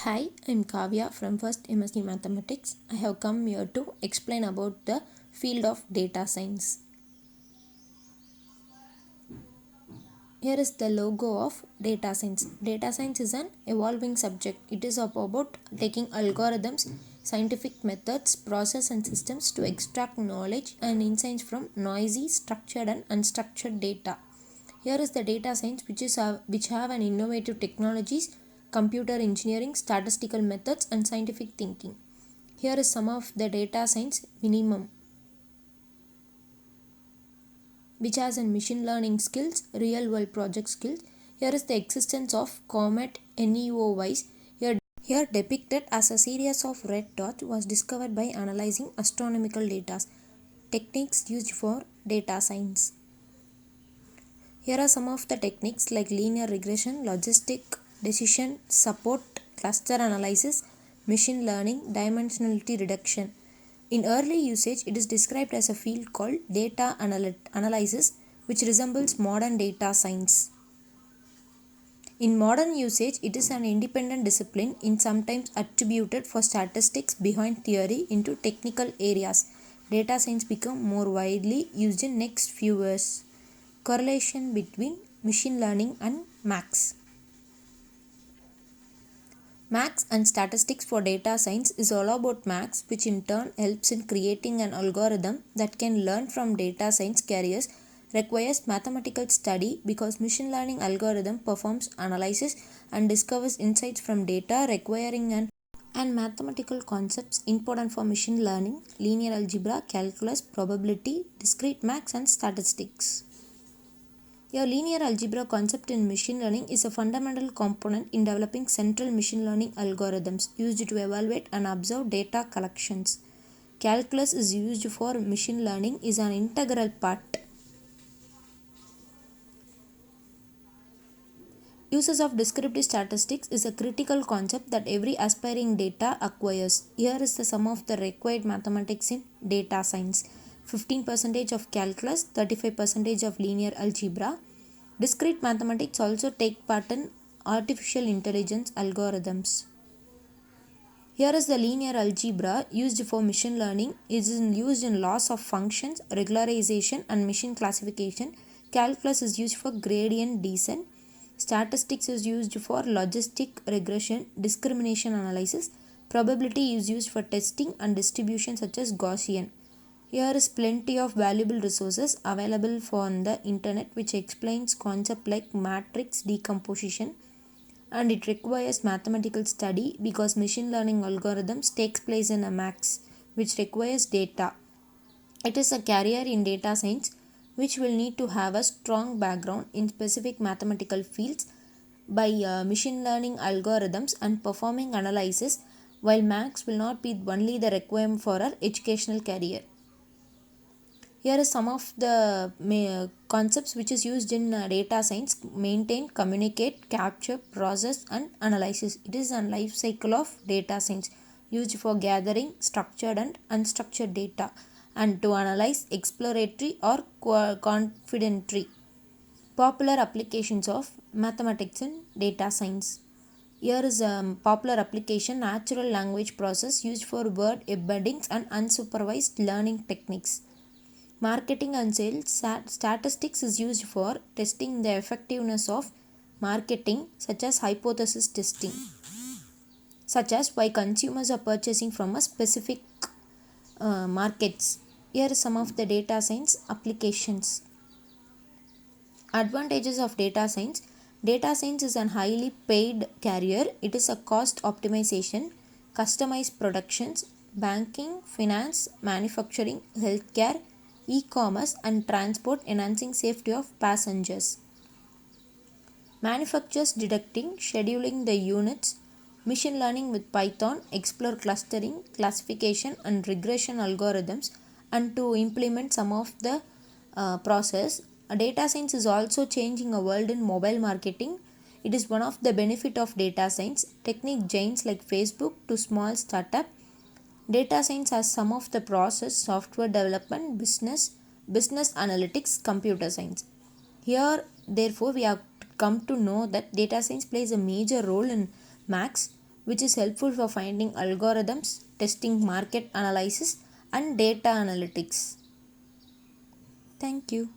Hi, I'm Kavya from First MSc Mathematics. I have come here to explain about the field of data science. Here is the logo of data science. Data science is an evolving subject. It is about taking algorithms, scientific methods, process and systems to extract knowledge and insights from noisy, structured and unstructured data. Here is the data science which have an innovative technologies, computer engineering, statistical methods and scientific thinking. Here is some of the data science minimum, which has a machine learning skills, real world project skills. Here is the existence of Comet NEOYs. Here depicted as a series of red dots was discovered by analyzing astronomical data. Techniques used for data science. Here are some of the techniques like linear regression, logistic decision support, cluster analysis, machine learning, dimensionality reduction. In early usage, it is described as a field called data analysis, which resembles modern data science. In modern usage, it is an independent discipline in sometimes attributed for statistics behind theory into technical areas. Data science become more widely used in next few years. Correlation between machine learning and maths. Maths and statistics for data science is all about maths, which in turn helps in creating an algorithm that can learn from data science carriers requires mathematical study because machine learning algorithm performs analysis and discovers insights from data requiring and mathematical concepts important for machine learning, linear algebra, calculus, probability, discrete maths and statistics. A linear algebra concept in machine learning is a fundamental component in developing central machine learning algorithms used to evaluate and observe data collections. Calculus is used for machine learning is an integral part. Uses of descriptive statistics is a critical concept that every aspiring data acquires. Here is the sum of the required mathematics in data science. 15% of calculus, 35% of linear algebra. Discrete mathematics also take part in artificial intelligence algorithms. Here is the linear algebra used for machine learning. It is used in laws of functions, regularization and machine classification. Calculus is used for gradient descent. Statistics is used for logistic regression, discrimination analysis. Probability is used for testing and distribution such as Gaussian. Here is plenty of valuable resources available on the internet which explains concepts like matrix decomposition, and it requires mathematical study because machine learning algorithms takes place in a maths which requires data. It is a career in data science which will need to have a strong background in specific mathematical fields by machine learning algorithms and performing analysis, while maths will not be only the requirement for our educational career. Here is some of the concepts which is used in data science: maintain, communicate, capture, process and analysis. It is a life cycle of data science used for gathering structured and unstructured data and to analyze exploratory or confidential. Popular applications of mathematics in data science. Here is a popular application: natural language process used for word embeddings and unsupervised learning techniques. Marketing and sales statistics is used for testing the effectiveness of marketing, such as hypothesis testing, such as why consumers are purchasing from a specific markets. Here are some of the data science applications. Advantages of data science. Data science is a highly paid career. It is a cost optimization, customized productions, banking, finance, manufacturing, healthcare, e-commerce and transport, enhancing safety of passengers. Manufacturers detecting, scheduling the units, machine learning with Python, explore clustering, classification and regression algorithms, and to implement some of the process. Data science is also changing a world in mobile marketing. It is one of the benefit of data science. Technique giants like Facebook to small startup. Data science has some of the process, software development, business analytics, computer science. Here, therefore, we have come to know that data science plays a major role in maths which is helpful for finding algorithms, testing market analysis, and data analytics. Thank you.